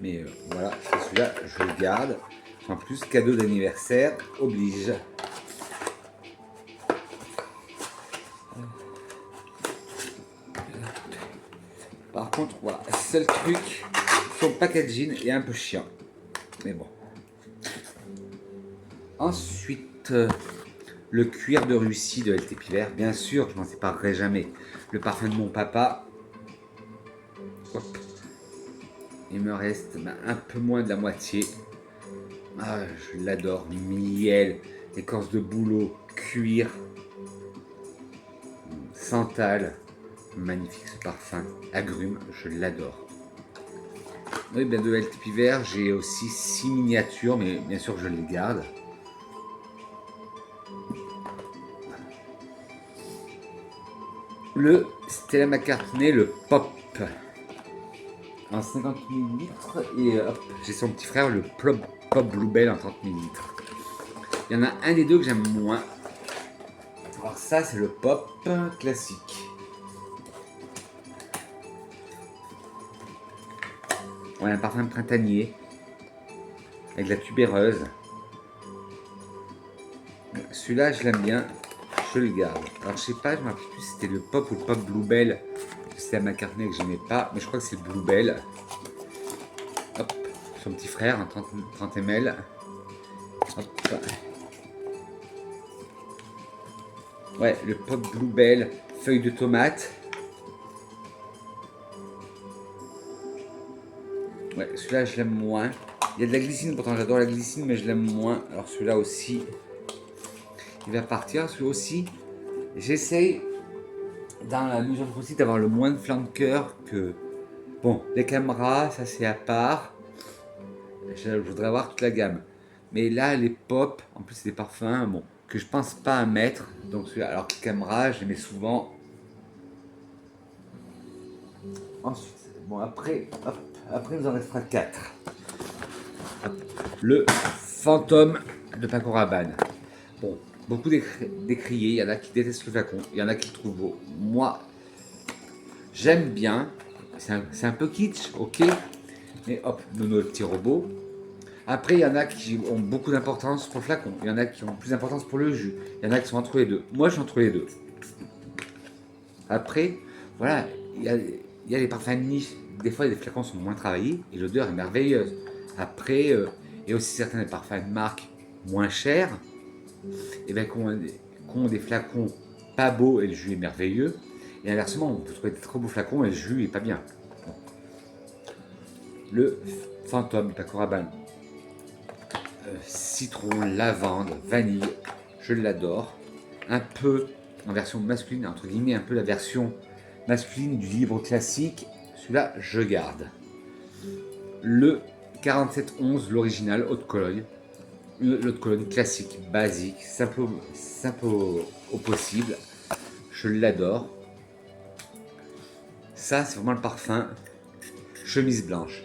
Mais voilà, celui-là, je le garde. En plus, cadeau d'anniversaire oblige. Par contre, voilà, seul truc, son packaging est un peu chiant. Mais bon. Ensuite, le cuir de Russie de LT Piver. Bien sûr, je m'en séparerai jamais. Le parfum de mon papa. Hop. Il me reste un peu moins de la moitié. Ah, je l'adore. Miel, écorce de bouleau, cuir, santal. Magnifique ce parfum. Agrumes, je l'adore. Oui, bien de LT Piver, j'ai aussi 6 miniatures, mais bien sûr je les garde. Le Stella McCartney, le Pop. En 50 ml. Et hop, j'ai son petit frère, le Pop Bluebell en 30 ml. Il y en a un des deux que j'aime moins. Alors ça, c'est le Pop classique. Ouais, un parfum printanier. Avec de la tubéreuse. Celui-là, je l'aime bien. Je le garde. Alors, je sais pas, je me rappelle plus si c'était le Pop ou le Pop Bluebell. C'était à McCartney que j'aimais pas, mais je crois que c'est le Bluebell. Hop, son petit frère, un 30 ml. Hop. Ouais, le Pop Bluebell, feuille de tomate. Ouais, celui-là, je l'aime moins. Il y a de la glycine, pourtant j'adore la glycine, mais je l'aime moins. Alors celui-là aussi, il va partir. Celui-là aussi, j'essaye, dans la mesure du possible, d'avoir le moins de flanqueurs que... Bon, les caméras, ça c'est à part. Je voudrais avoir toute la gamme. Mais là, les pop, en plus c'est des parfums, bon, que je pense pas à mettre. Donc celui-là, alors que les caméras, je les mets souvent. Ensuite, bon après, hop, après nous en restera 4. Le fantôme de Paco Rabanne. Bon, beaucoup décriés, il y en a qui détestent le flacon, il y en a qui le trouvent beau. Moi, j'aime bien, c'est un peu kitsch, ok, mais hop, notre petit robot. Après, il y en a qui ont beaucoup d'importance pour le flacon, il y en a qui ont plus d'importance pour le jus, il y en a qui sont entre les deux. Moi, je suis entre les deux. Après, voilà, il y a les parfums de niche. Des fois, les flacons sont moins travaillés et l'odeur est merveilleuse. Après, il y a aussi certains parfums de marque moins chers, et bien, qui ont des flacons pas beaux et le jus est merveilleux. Et inversement, on peut trouver des très beaux flacons et le jus est pas bien. Bon. Le fantôme Paco Rabanne. Citron, lavande, vanille, je l'adore. Un peu en version masculine, entre guillemets, un peu la version masculine du libre classique. Celui-là, je garde. Le 4711, l'original, haute Cologne. L'eau de Cologne classique, basique, simple au possible. Je l'adore. Ça, c'est vraiment le parfum. Chemise blanche.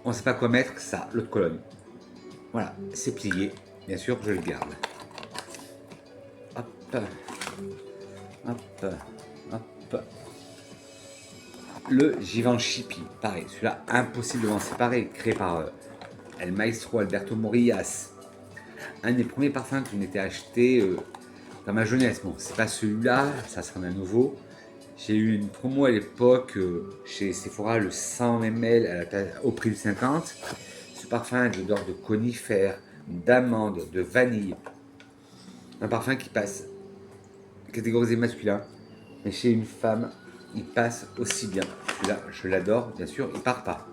On ne sait pas quoi mettre, ça, l'eau de Cologne. Voilà, c'est plié. Bien sûr, je le garde. Hop. Hop. Hop. Le Givenchy, pareil. Celui-là, impossible de m'en séparer. Créé par El Maestro Alberto Morillas. Un des premiers parfums qui m'était acheté dans ma jeunesse. Bon, c'est pas celui-là, ça sera un nouveau. J'ai eu une promo à l'époque chez Sephora, le 100 ml au prix de 50. Ce parfum a l'odeur de conifère, d'amande, de vanille. Un parfum qui passe catégorisé masculin, mais chez une femme, il passe aussi bien. Celui-là, je l'adore, bien sûr, il part pas.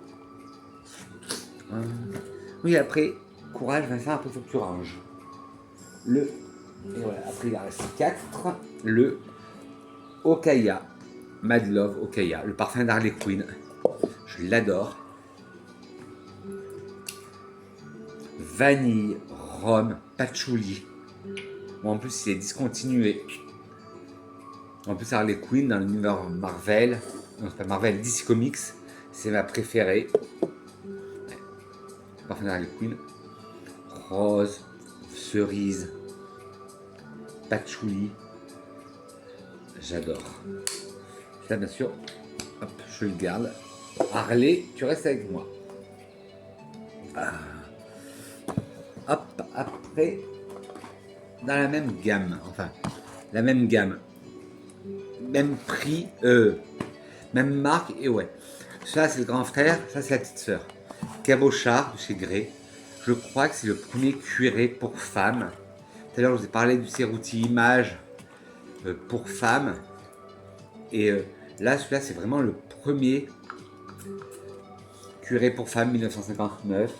Oui, après, courage, Vincent, après faut que tu ranges. Et voilà, après il en reste 4. Le Okaya, Mad Love Okaya, le parfum d'Harley Quinn. Je l'adore. Vanille, rhum, patchouli. Bon, en plus, il est discontinué. En plus, Harley Quinn dans l'univers Marvel, non, c'est pas Marvel, DC Comics, c'est ma préférée. Le parfum d'Harley Quinn. Rose, cerise, patchouli. J'adore. Ça, bien sûr, hop, je le garde. Harley, tu restes avec moi. Hop, après, dans la même gamme, enfin, la même gamme, même prix, même marque, et ouais. Ça, c'est le grand frère, ça, c'est la petite sœur. Cabochard de chez Grey. Je crois que c'est le premier cuiré pour femmes. Tout à l'heure, je vous ai parlé du Cerruti Image pour femmes. Et là, celui-là, c'est vraiment le premier cuiré pour femmes 1959,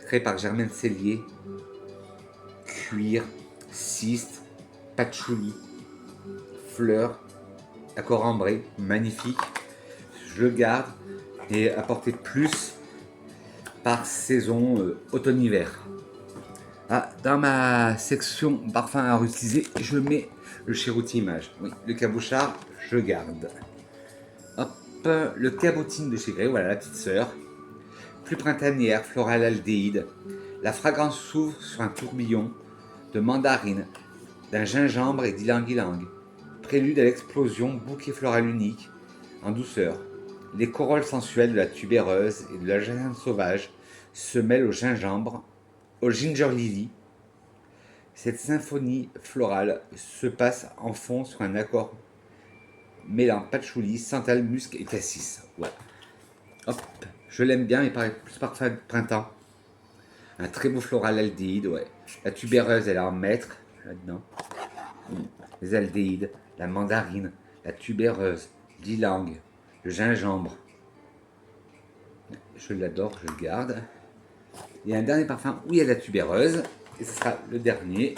créé par Germaine Cellier. Cuir, ciste, patchouli, fleurs, accord ambré, magnifique. Je le garde et apporter plus par saison automne-hiver. Ah, dans ma section parfum à réutiliser, je mets le Cerruti Image. Oui, le Cabochard, je garde. Hop, le Cabotine de chez Grey, voilà la petite sœur. Plus printanière, florale aldéhyde. La fragrance s'ouvre sur un tourbillon de mandarine, d'un gingembre et d'ylang-ylang. Prélude à l'explosion, bouquet floral unique, en douceur. Les corolles sensuelles de la tubéreuse et de la jasmin sauvage se mêlent au gingembre, au ginger lily. Cette symphonie florale se passe en fond sur un accord mêlant patchouli, santal, musc et cassis. Ouais. Hop, je l'aime bien, il paraît plus parfum de printemps. Un très beau floral aldéhyde, ouais. La tubéreuse, elle est en maître, là-dedans. Les aldéhydes, la mandarine, la tubéreuse, l'ylang, le gingembre. Je l'adore, je le garde. Il y a un dernier parfum où il y a la tubéreuse, et ce sera le dernier.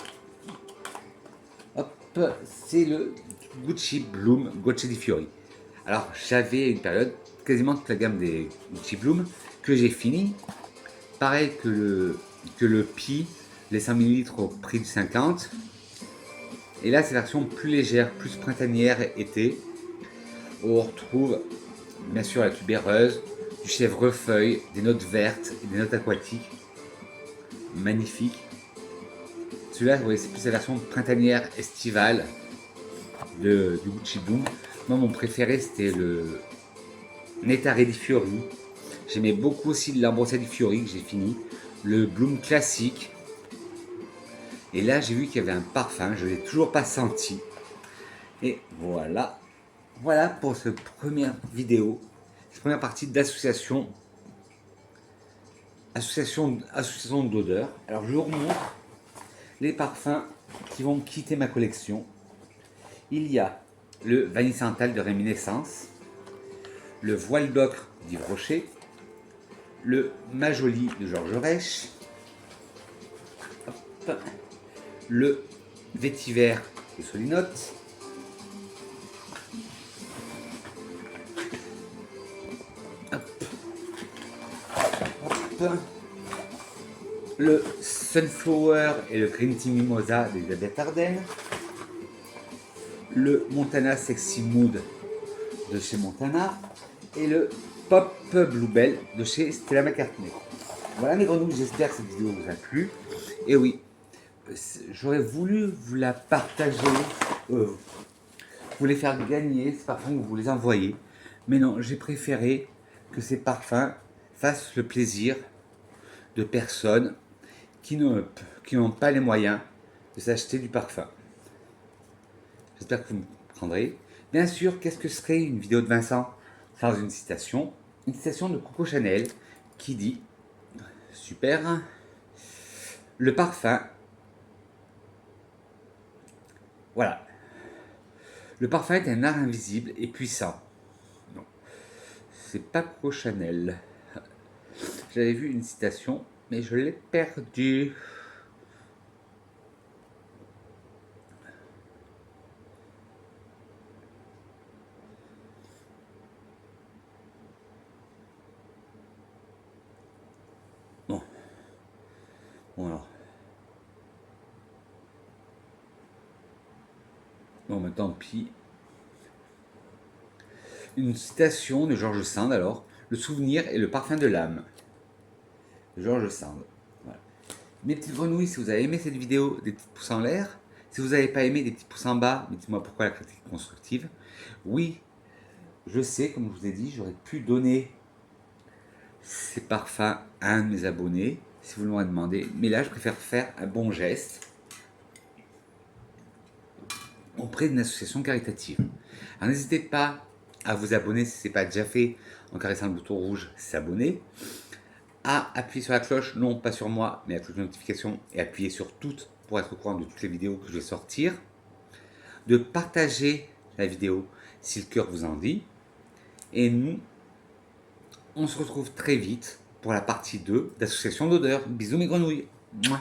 Hop, c'est le Gucci Bloom Gocce di Fiori. Alors, j'avais une période, quasiment toute la gamme des Gucci Bloom, que j'ai fini. Pareil que le Pi, les 100 ml au prix de 50. Et là, c'est la version plus légère, plus printanière, été. où on retrouve bien sûr la tubéreuse, du chèvrefeuille, des notes vertes et des notes aquatiques. Magnifique. Celui-là, oui, c'est plus la version printanière estivale du Gucci Bloom. Moi, mon préféré, c'était le Nettare di Fiori. J'aimais beaucoup aussi l'Ambrosia di Fiori que j'ai fini. Le Bloom classique. Et là, j'ai vu qu'il y avait un parfum. Je ne l'ai toujours pas senti. Et voilà. Voilà pour cette première vidéo. Cette première partie d'association. Association d'odeurs. Alors, je vous remontre les parfums qui vont quitter ma collection. Il y a le Vanille Santal de Réminiscence, le Voile d'ocre d'Yves Rocher, le Majoli de Georges Rech, le Vétiver de Solinote, le Sunflower et le Green Tea Mimosa d'Elisabeth Ardennes, le Montana Sexy Mood de chez Montana et le Pop Bluebell de chez Stella McCartney. Voilà mes grenouilles, j'espère que cette vidéo vous a plu. Et oui, j'aurais voulu vous la partager, vous les faire gagner, ces parfums, vous les envoyer. Mais non, j'ai préféré que ces parfums fassent le plaisir de personnes qui n'ont pas les moyens de s'acheter du parfum. J'espère que vous me prendrez. Bien sûr, qu'est-ce que serait une vidéo de Vincent sans une citation? Une citation de Coco Chanel qui dit, super, le parfum, voilà, le parfum est un art invisible et puissant. Non, c'est pas Coco Chanel. J'avais vu une citation, mais je l'ai perdue. Bon. Bon alors. Bon, mais tant pis. Une citation de George Sand alors. Le souvenir est le parfum de l'âme. George Sand. Voilà. Mes petites grenouilles, si vous avez aimé cette vidéo, des petits pouces en l'air. Si vous n'avez pas aimé, des petits pouces en bas. Mais dites-moi pourquoi la critique constructive. Oui, je sais, comme je vous ai dit, j'aurais pu donner ces parfums à un de mes abonnés, si vous m'aurez demandé. Mais là, je préfère faire un bon geste auprès d'une association caritative. Alors n'hésitez pas à vous abonner si ce n'est pas déjà fait en caressant le bouton rouge s'abonner, à appuyer sur la cloche, non pas sur moi, mais la cloche de notification, et appuyer sur toutes pour être au courant de toutes les vidéos que je vais sortir, de partager la vidéo si le cœur vous en dit, et nous, on se retrouve très vite pour la partie 2 d'association d'odeurs. Bisous mes grenouilles. Mouah.